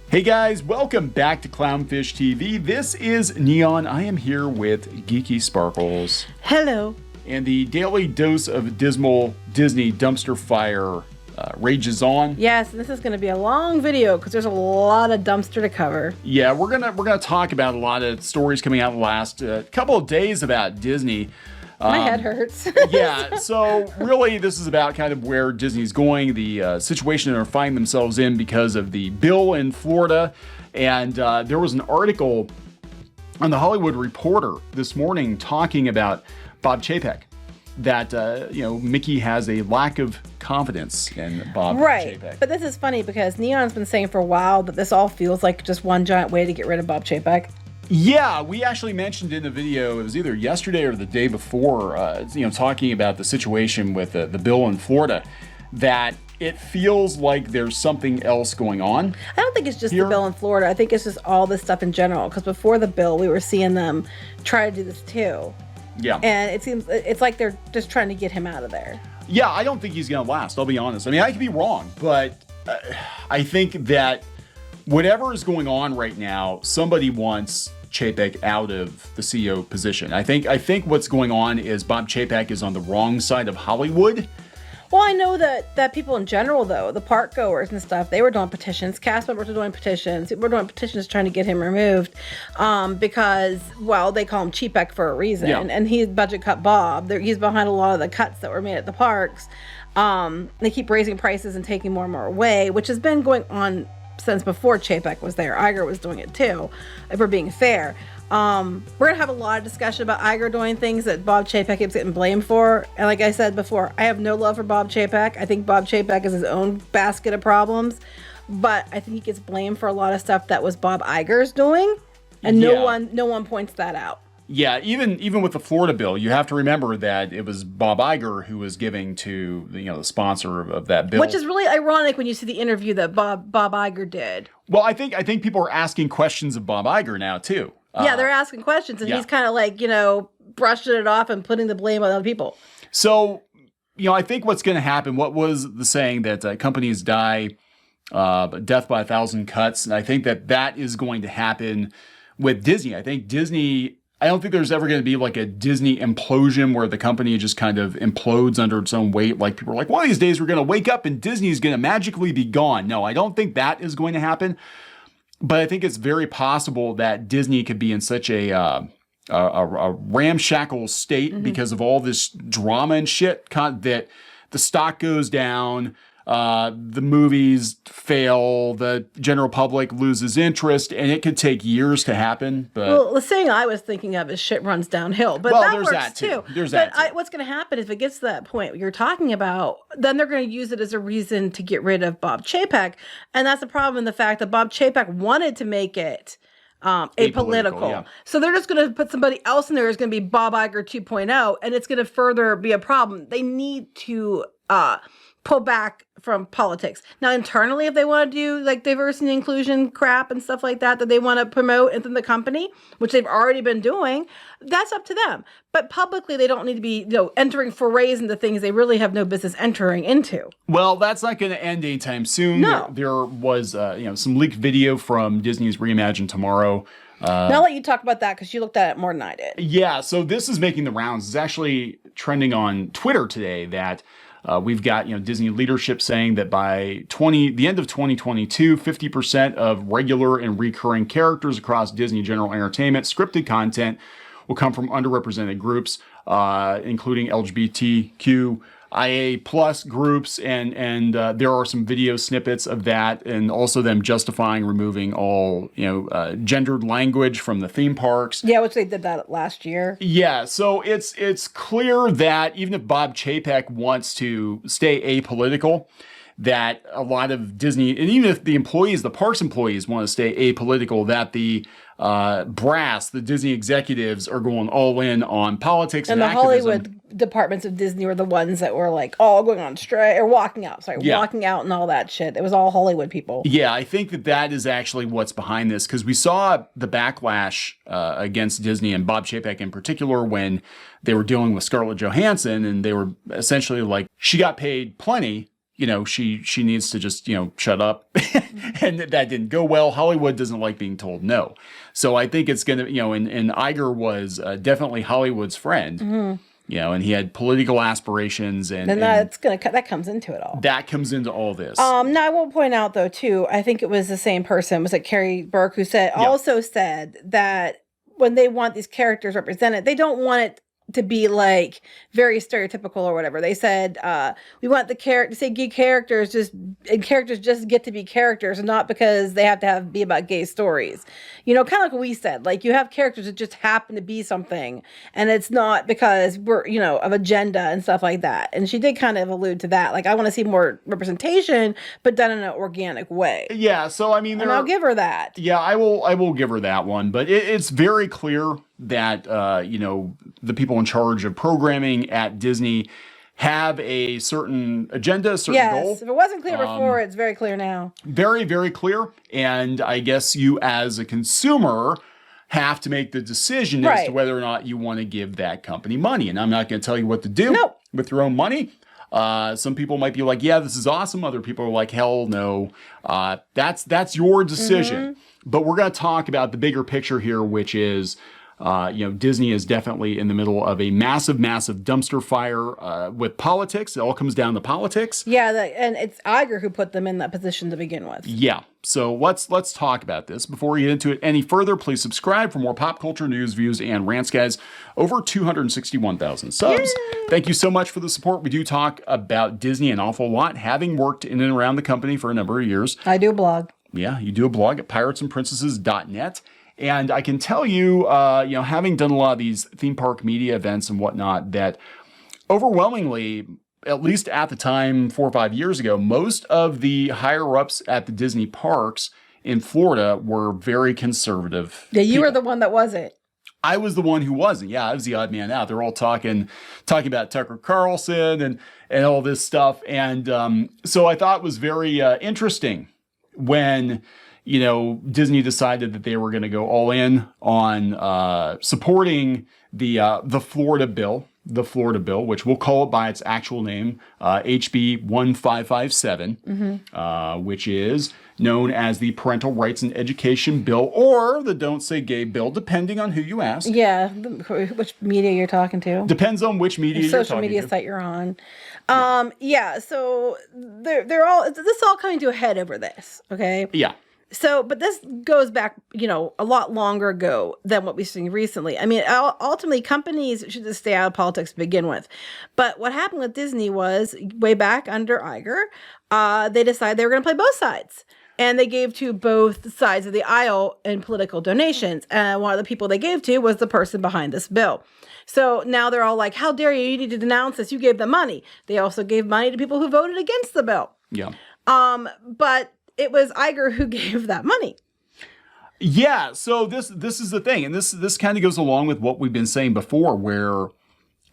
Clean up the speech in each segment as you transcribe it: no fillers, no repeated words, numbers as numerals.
Hey guys, welcome back to Clownfish TV. This is Neon. I am here with Geeky Sparkles. Hello. And the daily dose of dismal Disney dumpster fire rages on. Yes, this is going to be a long video because there's a lot of dumpster to cover. Yeah, we're gonna talk about a lot of stories coming out the last couple of days about Disney. My head hurts. Yeah, so really this is about kind of where Disney's going, the situation they're finding themselves in because of the bill in Florida. And there was an article on The Hollywood Reporter this morning talking about Bob Chapek, that, Mickey has a lack of confidence in Bob Chapek. Right, but this is funny because Neon's been saying for a while that this all feels like just one giant way to get rid of Bob Chapek. Yeah, we actually mentioned in the video, it was either yesterday or the day before, talking about the situation with the bill in Florida, that it feels like there's something else going on. I don't think it's just here. the bill in Florida. I think it's just all this stuff in general. Because before the bill, we were seeing them try to do this too. Yeah. And it seems it's like they're just trying to get him out of there. Yeah, I don't think he's going to last, I'll be honest. I mean, I could be wrong, but I think that whatever is going on right now, somebody wants Chapek out of the CEO position. I think what's going on is Bob Chapek is on the wrong side of Hollywood. Well, I know that people in general, though, the park goers and stuff, they were doing petitions. Cast members were doing petitions. People were doing petitions trying to get him removed because, well, they call him Chapek for a reason. Yeah. And he's budget cut Bob. He's behind a lot of the cuts that were made at the parks. They keep raising prices and taking more and more away, which has been going on since before Chapek was there. Iger was doing it too, if we're being fair. We're gonna have a lot of discussion about Iger doing things that Bob Chapek keeps getting blamed for. And like I said before, I have no love for Bob Chapek. I think Bob Chapek is his own basket of problems, but I think he gets blamed for a lot of stuff that was Bob Iger's doing, and no one points that out. Yeah, even with the Florida bill, you have to remember that it was Bob Iger who was giving to the sponsor of that bill. Which is really ironic when you see the interview that Bob Iger did. Well, I think people are asking questions of Bob Iger now too. Yeah, they're asking questions, and he's kind of like, brushing it off and putting the blame on other people. So, I think what's going to happen, what was the saying that companies die, death by 1,000 cuts, and I think that is going to happen with Disney. I don't think there's ever going to be like a Disney implosion where the company just kind of implodes under its own weight. Like people are like, one of these days we're going to wake up and Disney's going to magically be gone. No, I don't think that is going to happen. But I think it's very possible that Disney could be in such a ramshackle state because of all this drama and shit that the stock goes down, the movies fail, the general public loses interest, and it could take years to happen. But well, the thing I was thinking of is shit runs downhill. But that works too. What's going to happen if it gets to that point you're talking about, then they're going to use it as a reason to get rid of Bob Chapek. And that's the problem in the fact that Bob Chapek wanted to make it apolitical. Yeah. So they're just going to put somebody else in there who's going to be Bob Iger 2.0, and it's going to further be a problem. They need to pull back from politics. Now, internally, if they want to do like diversity and inclusion crap and stuff like that they want to promote within the company, which they've already been doing, that's up to them. But publicly, they don't need to be entering forays into things they really have no business entering into. Well, that's not going to end anytime soon. No. There was some leaked video from Disney's Reimagine Tomorrow. Now I'll let you talk about that because you looked at it more than I did. Yeah, so this is making the rounds. It's actually trending on Twitter today that we've got Disney leadership saying that by the end of 2022, 50% of regular and recurring characters across Disney General Entertainment scripted content will come from underrepresented groups, including LGBTQIA plus groups, and there are some video snippets of that, and also them justifying removing all gendered language from the theme parks. Yeah, which they did that last year. Yeah, so it's clear that even if Bob Chapek wants to stay apolitical, that a lot of Disney, and even if the parks employees want to stay apolitical, that the brass, the Disney executives are going all in on politics and the activism. Hollywood departments of Disney were the ones that were like all going on strike or walking out and all that shit. It was all Hollywood people. Yeah, I think that is actually what's behind this, because we saw the backlash against Disney and Bob Chapek in particular when they were dealing with Scarlett Johansson, and they were essentially like, she got paid plenty. she needs to just, shut up. And that didn't go well. Hollywood doesn't like being told no. So I think it's going to, and Iger was definitely Hollywood's friend, and he had political aspirations. And that comes into it all. That comes into all this. Now I will point out though, too, I think it was the same person, was it Carrie Burke, who also said that when they want these characters represented, they don't want it to be like very stereotypical or whatever. They said, we want the gay characters just get to be characters and not because they have to be about gay stories. Kind of like what we said, like you have characters that just happen to be something and it's not because we're, of agenda and stuff like that. And she did kind of allude to that. Like, I want to see more representation, but done in an organic way. Yeah. So, I mean, I'll give her that. Yeah, I will give her that one, but it's very clear that, the people in charge of programming at Disney have a certain agenda, a certain goal. Yes, if it wasn't clear before, it's very clear now. Very, very clear. And I guess you as a consumer have to make the decision as to whether or not you want to give that company money. And I'm not going to tell you what to do with your own money. Some people might be like, yeah, this is awesome. Other people are like, hell no. That's your decision. But we're going to talk about the bigger picture here, which is, Disney is definitely in the middle of a massive, massive dumpster fire with politics. It all comes down to politics. Yeah, and it's Iger who put them in that position to begin with. Yeah. So let's talk about this. Before we get into it any further, please subscribe for more pop culture news, views, and rants, guys. Over 261,000 subs. Yay! Thank you so much for the support. We do talk about Disney an awful lot, having worked in and around the company for a number of years. I do a blog. Yeah, you do a blog at piratesandprincesses.net. And I can tell you, having done a lot of these theme park media events and whatnot, that overwhelmingly, at least at the time, 4 or 5 years ago, most of the higher-ups at the Disney parks in Florida were very conservative. Yeah, you were the one that wasn't. I was the one who wasn't. Yeah, I was the odd man out. They're all talking about Tucker Carlson and all this stuff. And so I thought it was very interesting when Disney decided that they were going to go all in on supporting the Florida bill, which we'll call it by its actual name, HB 1557, which is known as the Parental Rights and Education Bill, or the Don't Say Gay Bill, depending on who you ask. Yeah, which media you're talking to. Depends on which media you're talking to. Social media site you're on. So they're all, this all coming to a head over this, okay? Yeah. So, but this goes back, a lot longer ago than what we've seen recently. I mean, ultimately, companies should just stay out of politics to begin with. But what happened with Disney was, way back under Iger, they decided they were going to play both sides. And they gave to both sides of the aisle in political donations. And one of the people they gave to was the person behind this bill. So now they're all like, how dare you? You need to denounce this. You gave them money. They also gave money to people who voted against the bill. Yeah. But it was Iger who gave that money. Yeah, so this is the thing, and this kind of goes along with what we've been saying before, where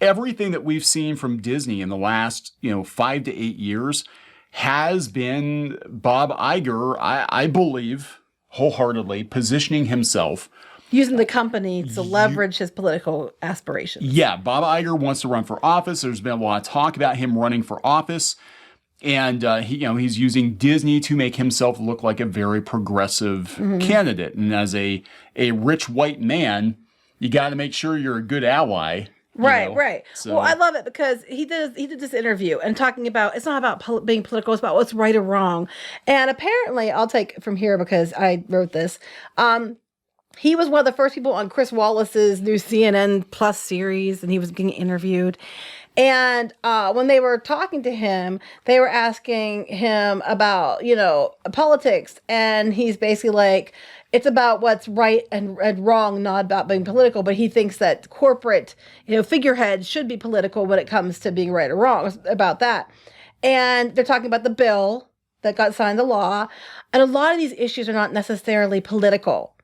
everything that we've seen from Disney in the last 5 to 8 years has been Bob Iger, I believe, wholeheartedly positioning himself. Using the company to leverage his political aspirations. Yeah, Bob Iger wants to run for office. There's been a lot of talk about him running for office. And he's using Disney to make himself look like a very progressive candidate. And as a rich white man, you got to make sure you're a good ally. Right. So. Well, I love it because he did this interview and talking about, it's not about being political, it's about what's right or wrong. And apparently, I'll take it from here because I wrote this. He was one of the first people on Chris Wallace's new CNN Plus series, and he was getting interviewed. And when they were talking to him, they were asking him about, politics. And he's basically like, it's about what's right and wrong, not about being political. But he thinks that corporate, figureheads should be political when it comes to being right or wrong about that. And they're talking about the bill that got signed into law. And a lot of these issues are not necessarily political.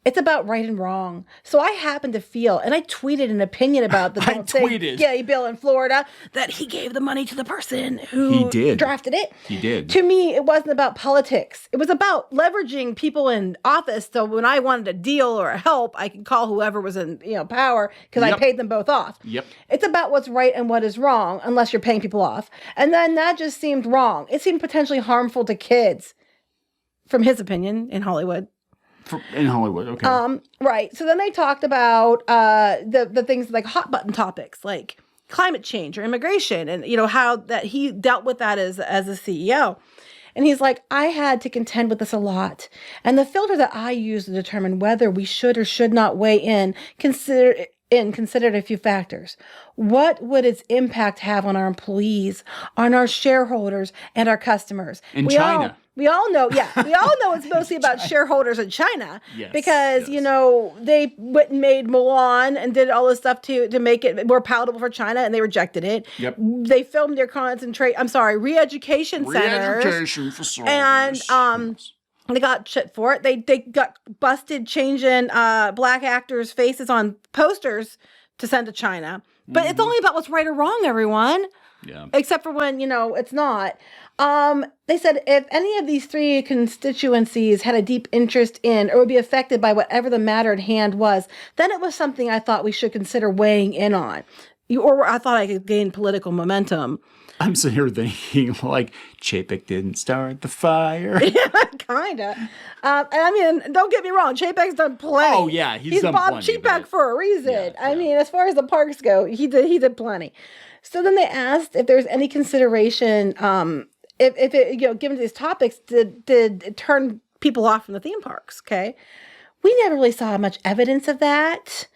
It's about right and wrong. So I happen to feel, and I tweeted an opinion about the gay bill in Florida, that he gave the money to the person who drafted it. He did. To me, it wasn't about politics. It was about leveraging people in office. So when I wanted a deal or a help, I could call whoever was in power because I paid them both off. Yep. It's about what's right and what is wrong, unless you're paying people off. And then that just seemed wrong. It seemed potentially harmful to kids, from his opinion, in Hollywood. In Hollywood, okay. Right. So then they talked about the things like hot button topics like climate change or immigration, and how that he dealt with that as a CEO. And he's like, I had to contend with this a lot. And the filter that I use to determine whether we should or should not weigh in considered a few factors. What would its impact have on our employees, on our shareholders, and our customers? In China. We all know it's mostly about shareholders in China, because they went and made Mulan and did all this stuff to make it more palatable for China, and they rejected it. Yep. They filmed their re-education centers. Re-education facilities. And they got shit for it. They got busted changing black actors' faces on posters to send to China. But it's only about what's right or wrong, everyone. Yeah. Except for when, it's not. They said if any of these three constituencies had a deep interest in or would be affected by whatever the matter at hand was, then it was something I thought we should consider weighing in on. Or I thought I could gain political momentum. I'm sitting here thinking, like, Chapek didn't start the fire. Yeah, kind of. And I mean, don't get me wrong, Chapek's done plenty. Oh, yeah, he's done Bob plenty. Chapek for a reason. I mean, as far as the parks go, he did plenty. So then they asked if there's any consideration, if it, given these topics, did it turn people off from the theme parks, okay? We never really saw much evidence of that.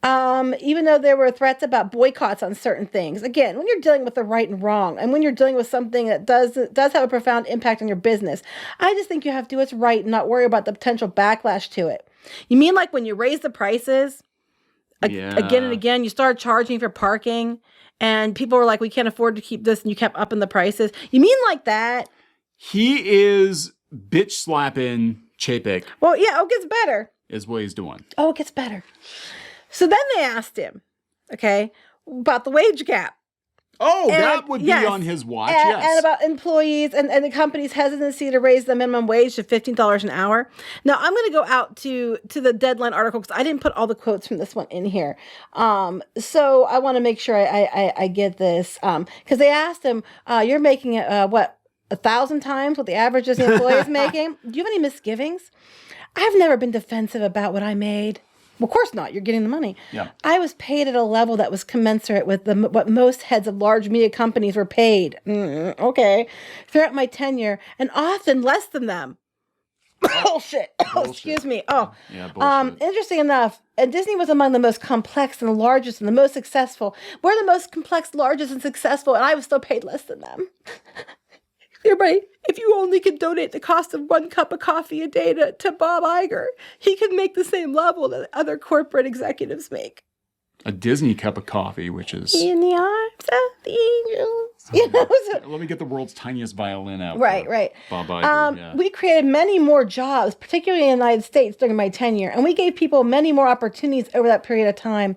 Even though there were threats about boycotts on certain things. Again, when you're dealing with the right and wrong, and when you're dealing with something that does have a profound impact on your business, I just think you have to do what's right and not worry about the potential backlash to it. You mean like when you raise the prices again and again, you start charging for parking, and people were like, we can't afford to keep this, and you kept upping the prices? You mean like that? He is bitch slapping Chapek. Well, yeah, it gets better. Is what he's doing. Oh, it gets better. So then they asked him, okay, about the wage gap. Oh, that would be on his watch, yes. And about employees and the company's hesitancy to raise the minimum wage to $15 an hour. Now, I'm going to go out to the Deadline article because I didn't put all the quotes from this one in here. So I want to make sure I get this. Because they asked him, you're making, 1,000 times what the average Disney employee is making? Do you have any misgivings? I've never been defensive about what I made. Well, of course not. You're getting the money. Yeah. I was paid at a level that was commensurate with what most heads of large media companies were paid. Okay. Throughout my tenure, and often less than them. Bullshit. Oh, excuse me. Oh. Yeah, bullshit. Interesting enough, Disney was among the most complex and the largest and the most successful. We're the most complex, largest, and successful, and I was still paid less than them. Everybody, if you only could donate the cost of 1 cup of coffee a day to Bob Iger, he could make the same level that other corporate executives make. A Disney cup of coffee, which is... In the arms of the angels. Let me get the world's tiniest violin out. Right. Bob Iger, We created many more jobs, particularly in the United States during my tenure, and we gave people many more opportunities over that period of time.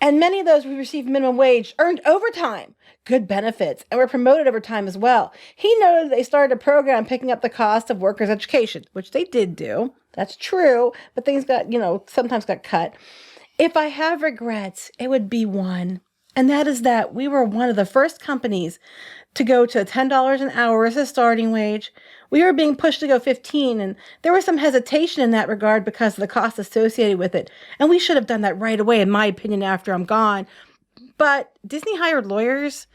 And many of those who received minimum wage earned overtime, good benefits, and were promoted over time as well. He noted they started a program picking up the cost of workers' education, which they did do. That's true, but things got, sometimes got cut. If I have regrets, it would be one. And that is that we were one of the first companies to go to $10 an hour as a starting wage. We were being pushed to go 15, and there was some hesitation in that regard because of the cost associated with it. And we should have done that right away, in my opinion, after I'm gone. But Disney hired lawyers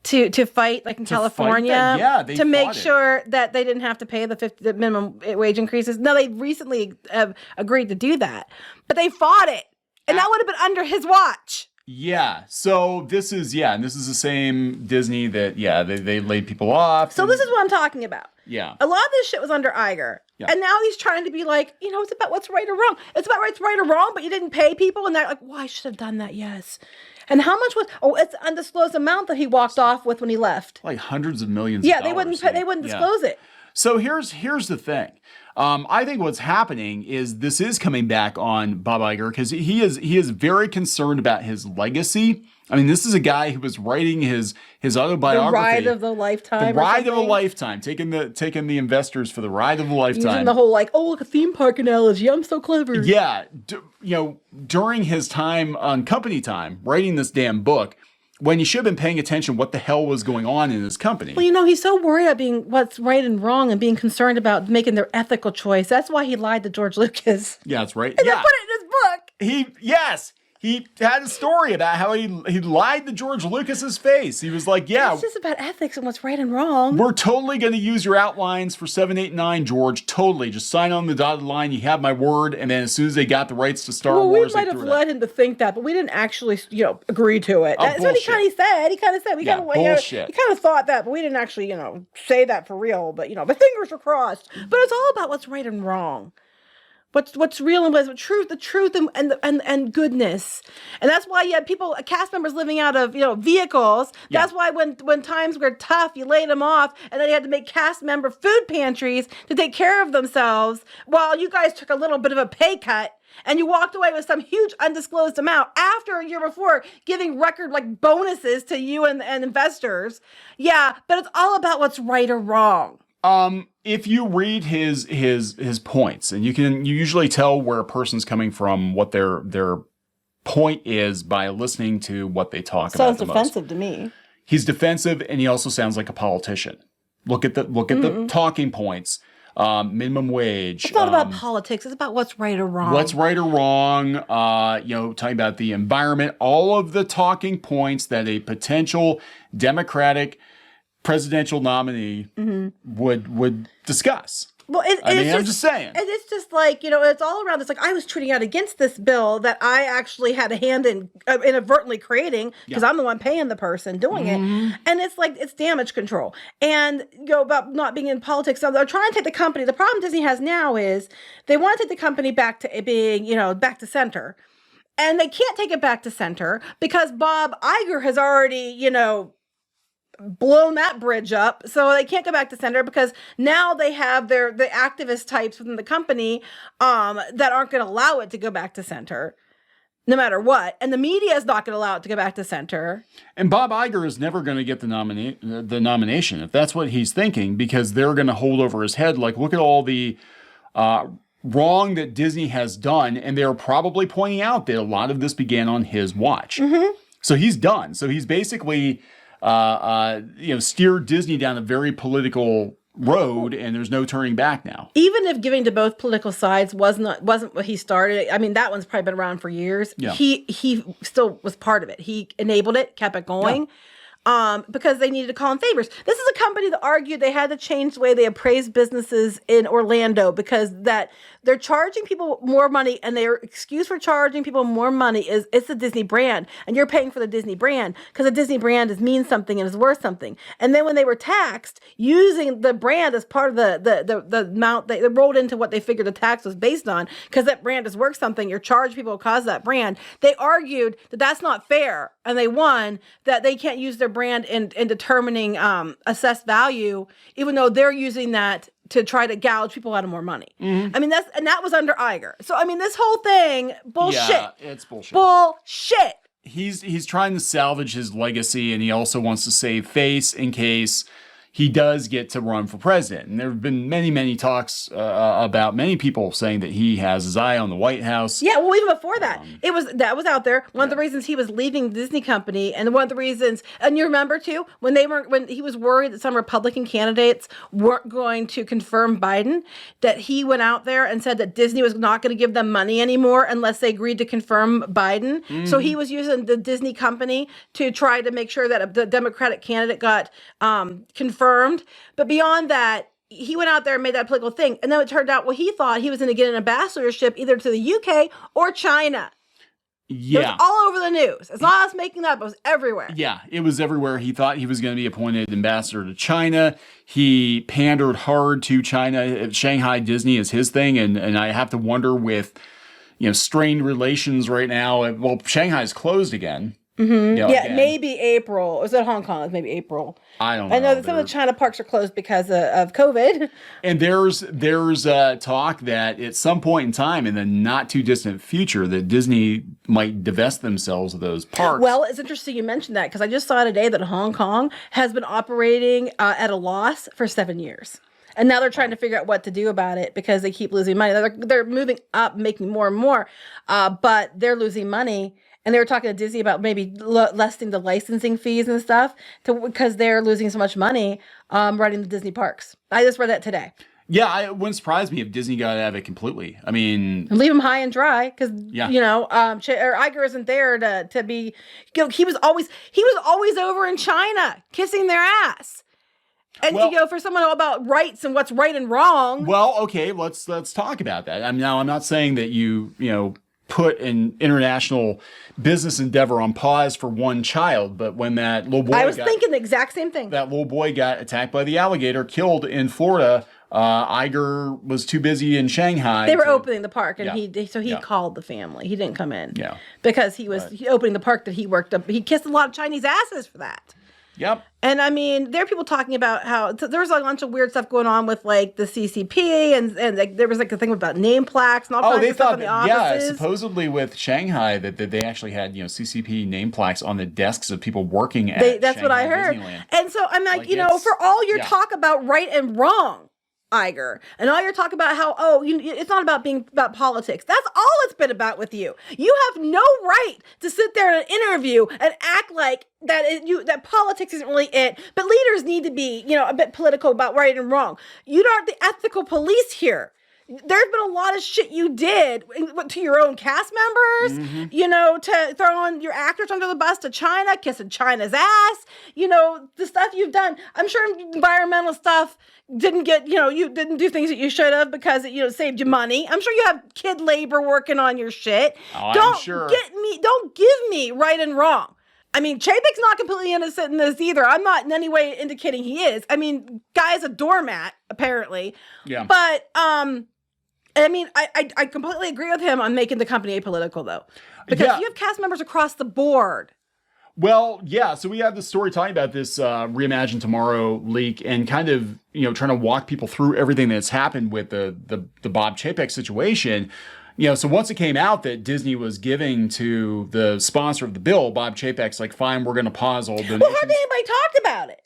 to fight, like in California, to make sure that they didn't have to pay the minimum wage increases. No, they recently have agreed to do that, but they fought it, and that would have been under his watch. Yeah. So this is the same Disney that they laid people off. So this is what I'm talking about. Yeah. A lot of this shit was under Iger. Yeah. And now he's trying to be like, it's about what's right or wrong. It's about what's right or wrong, but you didn't pay people. And they're like, well, I should have done that, yes. And how much it's an undisclosed amount that he walked off with when he left. Like hundreds of millions of dollars. They wouldn't disclose it. So here's the thing. I think what's happening is this is coming back on Bob Iger because he is very concerned about his legacy. I mean, this is a guy who was writing his autobiography. The ride of the lifetime. The ride of a lifetime. Taking the investors for the ride of a lifetime. Using the whole look, a theme park analogy. I'm so clever. Yeah. During his time on Company Time, writing this damn book, when he should have been paying attention what the hell was going on in his company. Well, he's so worried about being what's right and wrong and being concerned about making their ethical choice. That's why he lied to George Lucas. Yeah, that's right. And they put it in his book. He had a story about how he lied to George Lucas's face. He was like, yeah. It's just about ethics and what's right and wrong. We're totally going to use your outlines for 7, 8, 9, George. Totally. Just sign on the dotted line. You have my word. And then as soon as they got the rights to Star Wars, we might have led him to think that, but we didn't actually, agree to it. That's what he kind of said. He kind of said, bullshit. He kind of thought that, but we didn't actually, say that for real. But, the fingers were crossed. But it's all about what's right and wrong. What's real and what's the truth and goodness. And that's why you had cast members living out of, vehicles. Yeah. That's why when times were tough, you laid them off and then you had to make cast member food pantries to take care of themselves while you guys took a little bit of a pay cut and you walked away with some huge undisclosed amount after a year before giving record bonuses to you and investors. Yeah, but it's all about what's right or wrong. If you read his points, and you usually tell where a person's coming from, what their point is by listening to what they talk about. Sounds defensive to me. He's defensive, and he also sounds like a politician. Look at the talking points. Minimum wage. It's not about politics. It's about what's right or wrong. What's right or wrong. Talking about the environment. All of the talking points that a potential Democratic presidential nominee would discuss. Well, I'm just saying. It's just it's all around. It's like I was tweeting out against this bill that I actually had a hand in inadvertently creating because I'm the one paying the person doing it. And it's damage control. And about not being in politics. So they're trying to take the company. The problem Disney has now is they want to take the company back to being, back to center. And they can't take it back to center because Bob Iger has already, blown that bridge up, so they can't go back to center because now they have the activist types within the company that aren't going to allow it to go back to center no matter what, and the media is not going to allow it to go back to center. And Bob Iger is never going to get the nomination if that's what he's thinking, because they're going to hold over his head look at all the wrong that Disney has done, and they're probably pointing out that a lot of this began on his watch. So he's done. So he's basically steered Disney down a very political road, and there's no turning back now. Even if giving to both political sides wasn't what he started, I mean, that one's probably been around for years. Yeah. He still was part of it. He enabled it, kept it going. Because they needed to call in favors. This is a company that argued they had to change the way they appraised businesses in Orlando because that they're charging people more money, and their excuse for charging people more money is it's the Disney brand, and you're paying for the Disney brand because the Disney brand means something and is worth something. And then when they were taxed using the brand as part of the amount they rolled into what they figured the tax was based on, because that brand is worth something, you're charging people because of that brand. They argued that that's not fair, and they won that they can't use their brand in determining assessed value, even though they're using that to try to gouge people out of more money. I mean, that was under Iger. So I mean, this whole thing, bullshit. Yeah, it's bullshit. Bullshit. He's trying to salvage his legacy, and he also wants to save face in case he does get to run for president. And there have been many, many talks about many people saying that he has his eye on the White House. Yeah, well, even before that, that was out there. One of the reasons he was leaving the Disney company, and one of the reasons, and you remember too, when he was worried that some Republican candidates weren't going to confirm Biden, that he went out there and said that Disney was not going to give them money anymore unless they agreed to confirm Biden. So he was using the Disney company to try to make sure that the Democratic candidate got confirmed. But beyond that, he went out there and made that political thing. And then it turned out, he thought he was going to get an ambassadorship either to the UK or China. Yeah. It was all over the news. It's not us making that up. It was everywhere. Yeah, it was everywhere. He thought he was going to be appointed ambassador to China. He pandered hard to China. Shanghai Disney is his thing. And I have to wonder with, strained relations right now. Well, Shanghai's closed again. Mm-hmm. You know, Yeah, again, maybe April. Or is it Hong Kong? It's maybe April. I don't know. I know that some of the China parks are closed because of COVID. And there's talk that at some point in time in the not too distant future that Disney might divest themselves of those parks. Well, it's interesting you mentioned that because I just saw today that Hong Kong has been operating at a loss for 7 years. And now they're trying to figure out what to do about it because they keep losing money. They're moving up, making more and more, but they're losing money. And they were talking to Disney about maybe lessening the licensing fees and stuff because they're losing so much money running the Disney parks. I just read that today. Yeah, it wouldn't surprise me if Disney got out of it completely. I mean, leave them high and dry because Iger isn't there to be. He was always over in China kissing their ass. And for someone about rights and what's right and wrong. Well, okay, let's talk about that. I'm not saying that you put an international business endeavor on pause for one child, but when that little boy, I was thinking the exact same thing. That little boy got attacked by the alligator, killed in Florida. Iger was too busy in Shanghai. They were opening the park, and he called the family. He didn't come in. Yeah, because he was opening the park that he worked up. He kissed a lot of Chinese asses for that. Yep. And I mean, there are people talking about how there was a bunch of weird stuff going on with like the CCP and like, there was like a thing about name plaques and all kinds of stuff in the offices. Yeah, supposedly with Shanghai that they actually had CCP name plaques on the desks of people working at that's Shanghai what I heard. Disneyland. And so I'm like for all your talk about right and wrong, Iger, and all your talk about how it's not about being about politics. That's all it's been about with you. You have no right to sit there in an interview and act like that politics isn't really it. But leaders need to be a bit political about right and wrong. You aren't the ethical police here. There's been a lot of shit you did to your own cast members, to throwing your actors under the bus to China, kissing China's ass, the stuff you've done. I'm sure environmental stuff didn't get, you didn't do things that you should have because it, saved you money. I'm sure you have kid labor working on your shit. Oh, don't I'm sure. Don't give me right and wrong. I mean, Chapek's not completely innocent in this either. I'm not in any way indicating he is. I mean, guy's a doormat, apparently. Yeah. But, I mean, I completely agree with him on making the company apolitical, though. Because you have cast members across the board. Well, yeah. So we have the story talking about this Reimagine Tomorrow leak and kind of, trying to walk people through everything that's happened with the Bob Chapek situation. So once it came out that Disney was giving to the sponsor of the bill, Bob Chapek's like, fine, we're going to pause all donations. Well, hardly anybody talked about it.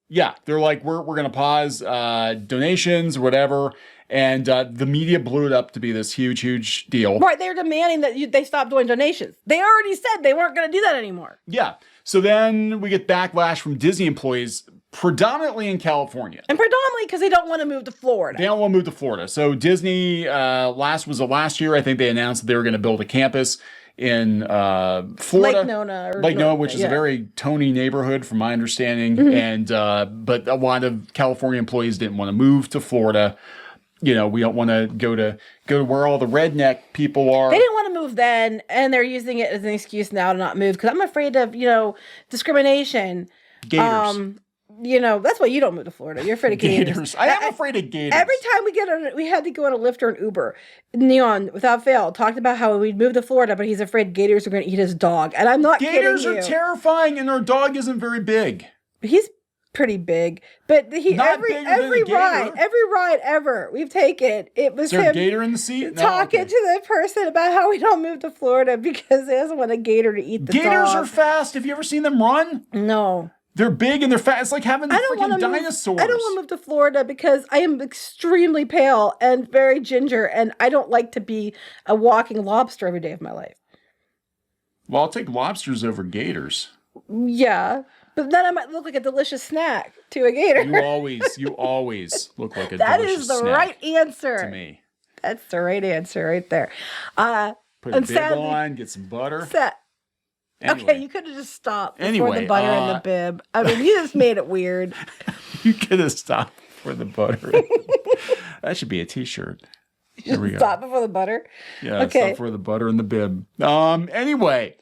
Yeah. They're like, we're going to pause donations or whatever. And the media blew it up to be this huge, huge deal. Right. They're demanding that they stop doing donations. They already said they weren't going to do that anymore. Yeah. So then we get backlash from Disney employees, predominantly in California. And predominantly because they don't want to move to Florida. They don't want to move to Florida. So Disney, last year, I think they announced that they were going to build a campus in Florida. Lake Nona, which is a very Tony neighborhood from my understanding. Mm-hmm. And but a lot of California employees didn't want to move to Florida. We don't want to go to where all the redneck people are. They didn't want to move then, and they're using it as an excuse now to not move because I'm afraid of discrimination. Gators. That's why you don't move to Florida. You're afraid of gators. I am afraid of gators. Every time we had to go on a Lyft or an Uber. Neon, without fail, talked about how we'd move to Florida, but he's afraid gators are going to eat his dog, and I'm not kidding you. Gators are terrifying, and our dog isn't very big. He's pretty big, but every ride ever we've taken, it was him. Is there him a gator in the seat? Talking to the person about how we don't move to Florida because he doesn't want a gator to eat the Gators dog. are fast. Have you ever seen them run? No. They're big and they're fast. It's like having freaking dinosaurs. I don't want to move to Florida because I am extremely pale and very ginger, and I don't like to be a walking lobster every day of my life. Well, I'll take lobsters over gators. Yeah. But then I might look like a delicious snack to a gator. You always look like a delicious snack. That is the right answer. To me. That's the right answer right there. Put a bib on, get some butter. Anyway. Okay, you could have just stopped before the butter and the bib. I mean, you just made it weird. You could have stopped before the butter. That should be a t-shirt. Here we go. Stop before the butter? Yeah, okay. Stop before the butter and the bib. Anyway.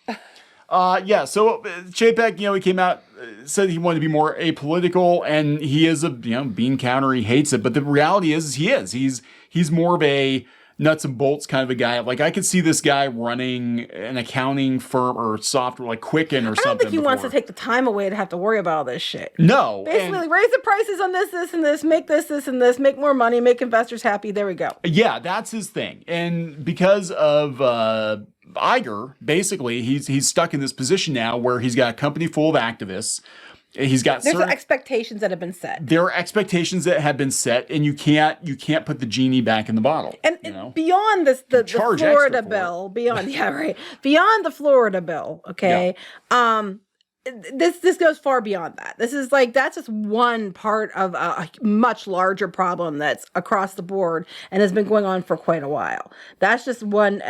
So Chapek, he came out, said he wanted to be more apolitical, and he is a bean counter. He hates it, but the reality is he is. He's more of a nuts and bolts kind of a guy. Like, I could see this guy running an accounting firm or software like Quicken or something. I don't think he wants to take the time away to have to worry about all this shit. No. Basically, raise the prices on this, and this, make this, and this, make more money, make investors happy. There we go. Yeah, that's his thing. And because of Iger, basically, he's stuck in this position now where he's got a company full of activists. There's expectations that have been set. There are expectations that have been set, and you can't put the genie back in the bottle. And beyond this, the Florida bill, beyond the Florida bill, okay. Yeah. This goes far beyond that. This is that's just one part of a much larger problem that's across the board and has been going on for quite a while. That's just one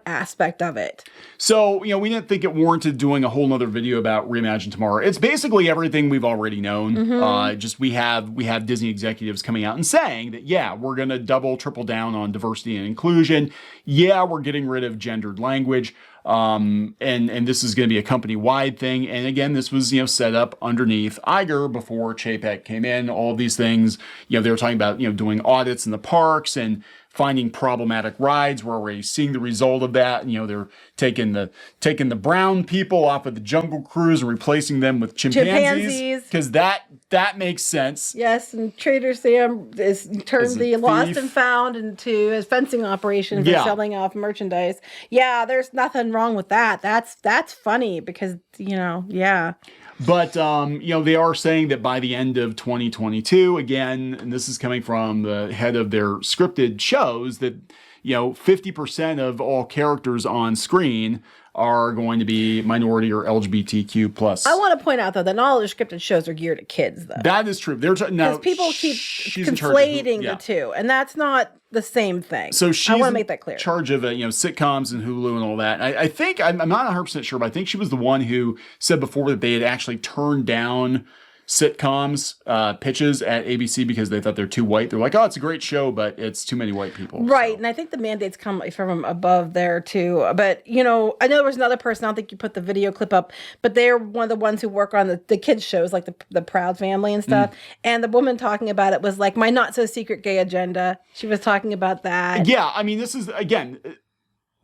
aspect of it. So, we didn't think it warranted doing a whole nother video about Reimagine Tomorrow. It's basically everything we've already known. Mm-hmm. Just we have Disney executives coming out and saying that, yeah, we're going to triple down on diversity and inclusion. Yeah, we're getting rid of gendered language. And this is going to be a company-wide thing. And again, this was, set up underneath Iger before Chapek came in. All of these things, they were talking about, doing audits in the parks and finding problematic rides. We're already seeing the result of that. They're taking the brown people off of the Jungle Cruise and replacing them with chimpanzees. Because that makes sense. Yes, and Trader Sam is turned the lost and found into a fencing operation for selling off merchandise. Yeah, there's nothing wrong with that. That's funny because, yeah. But, they are saying that by the end of 2022, again, and this is coming from the head of their scripted shows, that, 50% of all characters on screen are going to be minority or LGBTQ plus. I want to point out, though, that not all the scripted shows are geared at kids, though. That is true. Because people keep conflating the two, and that's not the same thing. So she's I want to make that clear. In charge of sitcoms and Hulu and all that. I think, I'm not 100% sure, but I think she was the one who said before that they had actually turned down sitcoms pitches at ABC because they thought they're too white. They're like, oh, it's a great show, but it's too many white people. Right, and I think the mandates come from above there too. But, I know there was another person, I don't think you put the video clip up, but they're one of the ones who work on the kids shows, like the Proud Family and stuff. And the woman talking about it was like, my not-so-secret gay agenda. She was talking about that. Yeah, I mean, this is, again...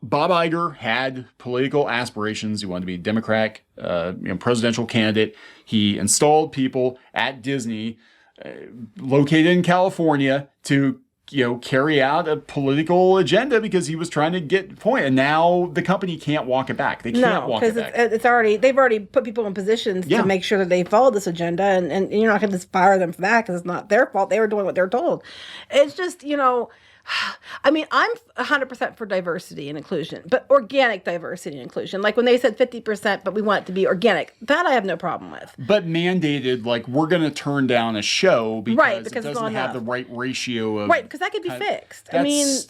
Bob Iger had political aspirations. He wanted to be a Democrat, presidential candidate. He installed people at Disney, located in California, to carry out a political agenda because he was trying to get the point. And now the company can't walk it back. They can't walk it back. Because they've already put people in positions to make sure that they follow this agenda, and you're not going to just fire them for that because it's not their fault. They were doing what they're told. It's just I mean, I'm 100% for diversity and inclusion, but organic diversity and inclusion. Like when they said 50%, but we want it to be organic, that I have no problem with. But mandated, like, we're going to turn down a show because it doesn't have the right ratio of... Right, because that could be fixed.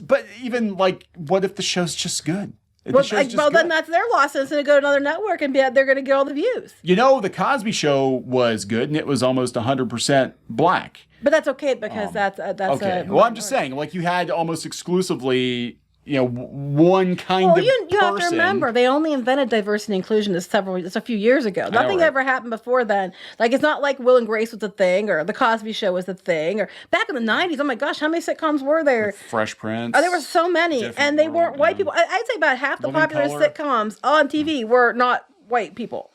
But even, like, what if the show's just good? Then that's their loss. It's going to go to another network and they're going to get all the views. The Cosby Show was good, and it was almost 100% black. But that's okay because that's okay. Well, I'm just saying, like, you had almost exclusively, one kind of person. You have to remember, they only invented diversity and inclusion it's a few years ago. Nothing ever happened before then. Like, it's not like Will and Grace was a thing, or The Cosby Show was a thing, or back in the 90s, oh my gosh, how many sitcoms were there? Fresh Prince. Oh, there were so many, and they weren't white people. I'd say about half the popular sitcoms on TV were not white people.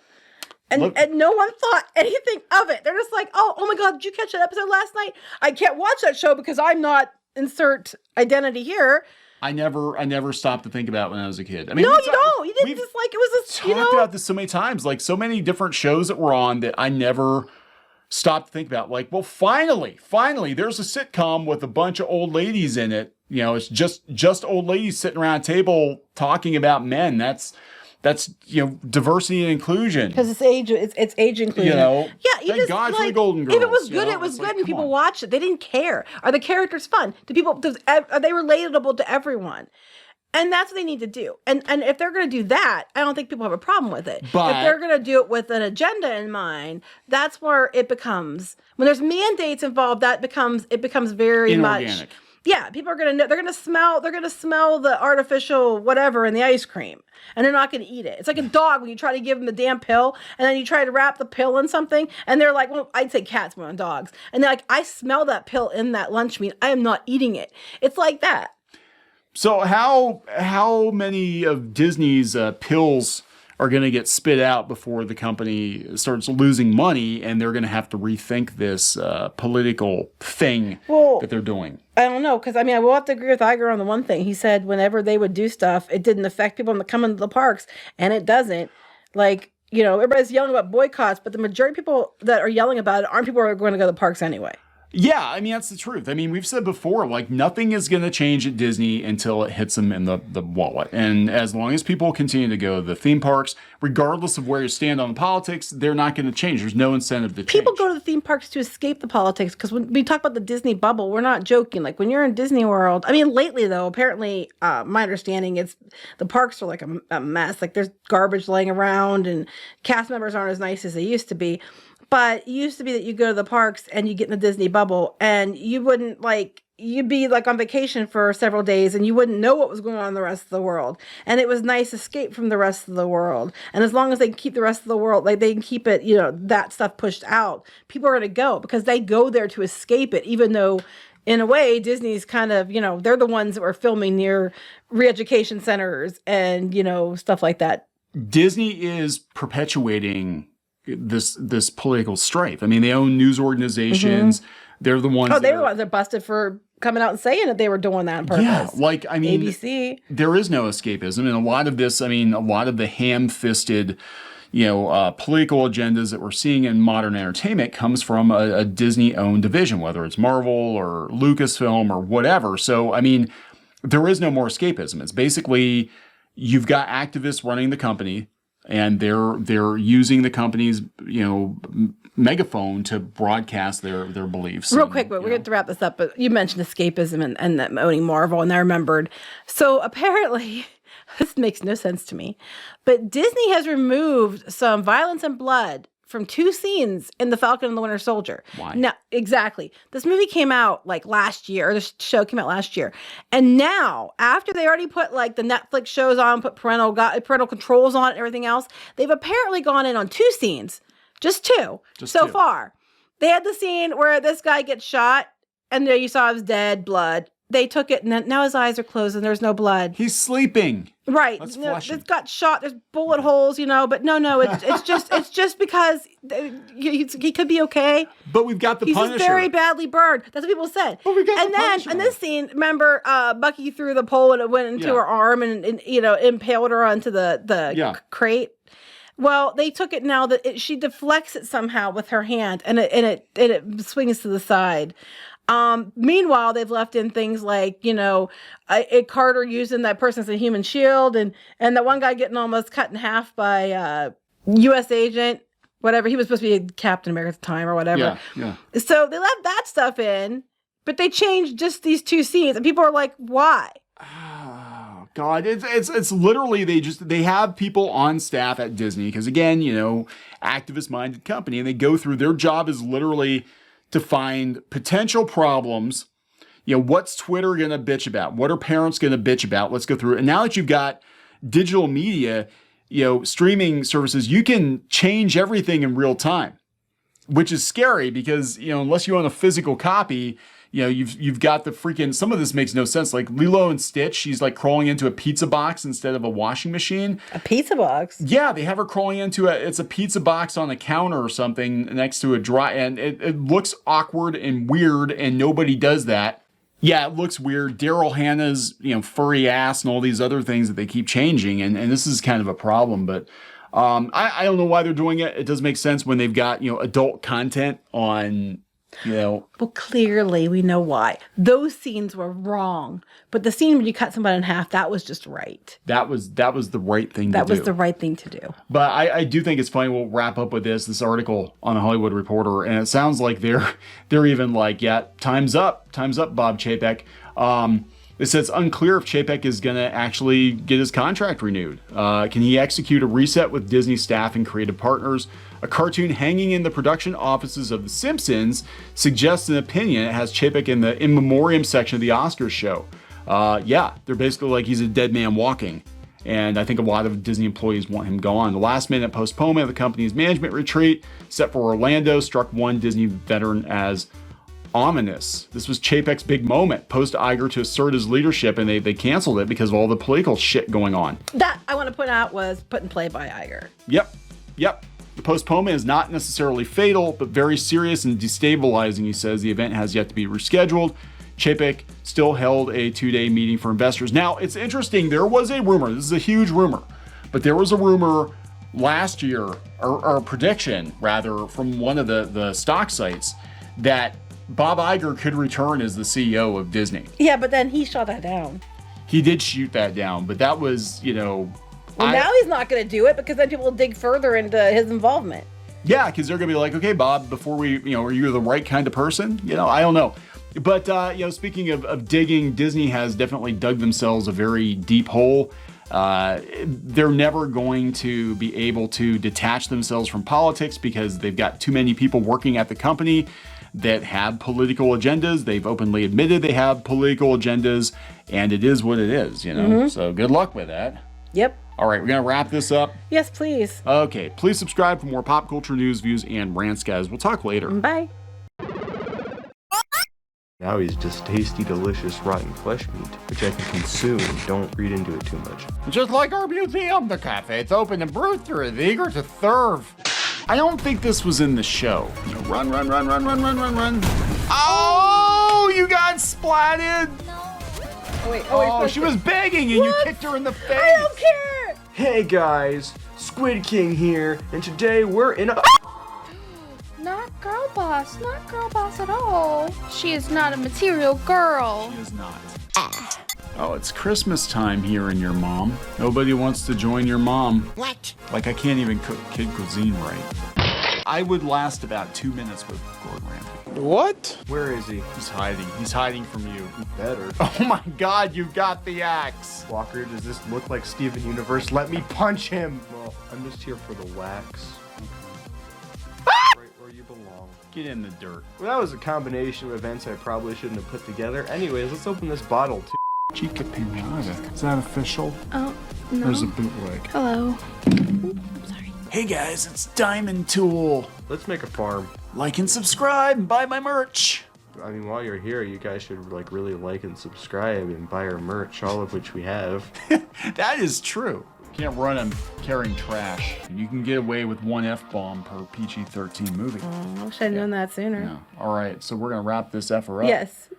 And no one thought anything of it. They're just like, oh my God, did you catch that episode last night? I can't watch that show because I'm not insert identity here. I never stopped to think about when I was a kid. I mean, no, you don't. You didn't just like it was a talked about this so many times, like so many different shows that were on that I never stopped to think about. Like, well, finally, there's a sitcom with a bunch of old ladies in it. It's just old ladies sitting around a table talking about men. That's diversity and inclusion. Because it's age inclusion. Thank God for the Golden Girls. If it was good, it was good, and people watched it. They didn't care. Are the characters fun? Are they relatable to everyone? And that's what they need to do. And if they're going to do that, I don't think people have a problem with it. But if they're going to do it with an agenda in mind, that's where it becomes, when there's mandates involved, it becomes very inorganic. Much. Yeah, people are going to know, they're going to smell the artificial whatever in the ice cream, and they're not going to eat it. It's like a dog when you try to give them the damn pill, and then you try to wrap the pill in something, and they're like, well, I'd say cats more than dogs. And they're like, I smell that pill in that lunch meat. I am not eating it. It's like that. So how many of Disney's pills are going to get spit out before the company starts losing money and they're going to have to rethink this political thing that they're doing? I don't know, because I mean, I will have to agree with Iger on the one thing. He said whenever they would do stuff, it didn't affect people coming to the parks, and it doesn't. Like, everybody's yelling about boycotts, but the majority of people that are yelling about it aren't people who are going to go to the parks anyway. Yeah, I mean, that's the truth. I mean, we've said before, like, nothing is going to change at Disney until it hits them in the wallet. And as long as people continue to go to the theme parks, regardless of where you stand on the politics, they're not going to change. There's no incentive to change. People go to the theme parks to escape the politics, because when we talk about the Disney bubble, we're not joking. Like, when you're in Disney World, I mean, lately, though, apparently, my understanding is the parks are like a mess. Like, there's garbage laying around, and cast members aren't as nice as they used to be. But it used to be that you go to the parks and you get in the Disney bubble, and you'd be like on vacation for several days and you wouldn't know what was going on in the rest of the world. And it was nice escape from the rest of the world. And as long as they can keep the rest of the world, like they can keep it, that stuff pushed out, people are going to go because they go there to escape it, even though in a way, Disney's kind of, they're the ones that were filming near re-education centers and, stuff like that. Disney is perpetuating this political strife. I mean, they own news organizations. Mm-hmm. They're the ones. Oh, they were the ones that busted for coming out and saying that they were doing that on purpose. Yeah, like, I mean, ABC. There is no escapism, and a lot of this. I mean, a lot of the ham-fisted, political agendas that we're seeing in modern entertainment comes from a Disney-owned division, whether it's Marvel or Lucasfilm or whatever. So, I mean, there is no more escapism. It's basically you've got activists running the company, and they're using the company's, megaphone to broadcast their beliefs. Real quick, but we're going to wrap this up. But you mentioned escapism and that owning Marvel, and I remembered. So apparently, this makes no sense to me, but Disney has removed some violence and blood from 2 scenes in The Falcon and the Winter Soldier. Why? Now, exactly. This movie came out like last year, or this show came out last year. And now, after they already put like the Netflix shows on, put parental controls on it and everything else, they've apparently gone in on 2 scenes. Just two far. They had the scene where this guy gets shot and there you saw his dead, blood. They took it and now his eyes are closed and there's no blood. He's sleeping. Right. It's got shot. There's bullet holes, but no, it's just because he could be okay. But we've got the Punisher. He's just very badly burned. That's what people said. Well, we got and the then Punisher. in this scene, remember, Bucky threw the pole and it went into her arm and impaled her onto the crate. Well, they took it now that she deflects it somehow with her hand and it swings to the side. Meanwhile, they've left in things like, Carter using that person as a human shield and that one guy getting almost cut in half by U.S. agent, whatever. He was supposed to be Captain America at the time or whatever. Yeah. So they left that stuff in, but they changed just these 2 scenes and people are like, why? Oh, God, it's literally they have people on staff at Disney because, again, activist-minded company, and they go through, their job is literally to find potential problems. What's Twitter going to bitch about? What are parents going to bitch about? Let's go through it. And now that you've got digital media, streaming services, you can change everything in real time, which is scary because, unless you own a physical copy, you've got the freaking, some of this makes no sense. Like Lilo and Stitch, she's like crawling into a pizza box instead of a washing machine. A pizza box? Yeah, they have her crawling into it's a pizza box on a counter or something next to a dry, and it looks awkward and weird, and nobody does that. Yeah, it looks weird. Daryl Hannah's, furry ass and all these other things that they keep changing, and this is kind of a problem, but I don't know why they're doing it. It does make sense when they've got, adult content on, Well, clearly we know why. Those scenes were wrong, but the scene when you cut somebody in half, that was just right. That was the right thing to do. That was the right thing to do. But I do think it's funny. We'll wrap up with this article on the Hollywood Reporter, and it sounds like they're even like, yeah, time's up, Bob Chapek. It says it's unclear if Chapek is going to actually get his contract renewed. Can he execute a reset with Disney staff and creative partners? A cartoon hanging in the production offices of The Simpsons suggests an opinion. It has Chapek in the in memoriam section of the Oscars show. They're basically like he's a dead man walking. And I think a lot of Disney employees want him gone. The last-minute postponement of the company's management retreat set for Orlando struck one Disney veteran as ominous. This was Chapek's big moment, post Iger to assert his leadership, and they canceled it because of all the political shit going on. That, I want to point out, was put in play by Iger. Yep. The postponement is not necessarily fatal, but very serious and destabilizing, he says. The event has yet to be rescheduled. Chapek still held a 2-day meeting for investors. Now, it's interesting. There was a rumor. This is a huge rumor. But there was a rumor last year, or a prediction, rather, from one of the stock sites that Bob Iger could return as the CEO of Disney. Yeah, but then he shot that down. He did shoot that down, but that was, Well, now he's not going to do it because then people will dig further into his involvement. Yeah, because they're going to be like, okay, Bob, before we, are you the right kind of person? I don't know. But, speaking of digging, Disney has definitely dug themselves a very deep hole. They're never going to be able to detach themselves from politics because they've got too many people working at the company that have political agendas. They've openly admitted they have political agendas, and it is what it is, Mm-hmm. So good luck with that. Yep. All right, we're going to wrap this up. Yes, please. Okay, please subscribe for more pop culture news, views, and rants, guys. We'll talk later. Bye. Now he's just tasty, delicious, rotten flesh meat, which I can consume. Don't read into it too much. Just like our museum, the cafe's open and brewster is eager to serve. I don't think this was in the show. Run. Oh, you got splatted. Oh, she was begging and you kicked her in the face. I don't care. Hey guys, Squid King here, and today we're in a... Not girl boss at all. She is not a material girl. She is not. Oh, it's Christmas time here in your mom. Nobody wants to join your mom. What? Like I can't even cook kid cuisine right. I would last about 2 minutes with Gordon Ramsay. What? Where is he? He's hiding. He's hiding from you. Better. Oh my God, you got the axe. Walker, does this look like Steven Universe? Let me punch him. Well, I'm just here for the wax. Right where you belong. Get in the dirt. Well, that was a combination of events I probably shouldn't have put together. Anyways, let's open this bottle too. Chica Pinata. Is that official? Oh, no. There's a bootleg. Hello. Ooh, sorry. Hey guys, it's Diamond Tool. Let's make a farm. Like and subscribe and buy my merch. I mean, while you're here, you guys should really like and subscribe and buy our merch, all of which we have. That is true. Can't run them carrying trash. You can get away with one F-bomb per PG-13 movie. I wish I'd known that sooner. No. All right, so we're going to wrap this effer up. Yes.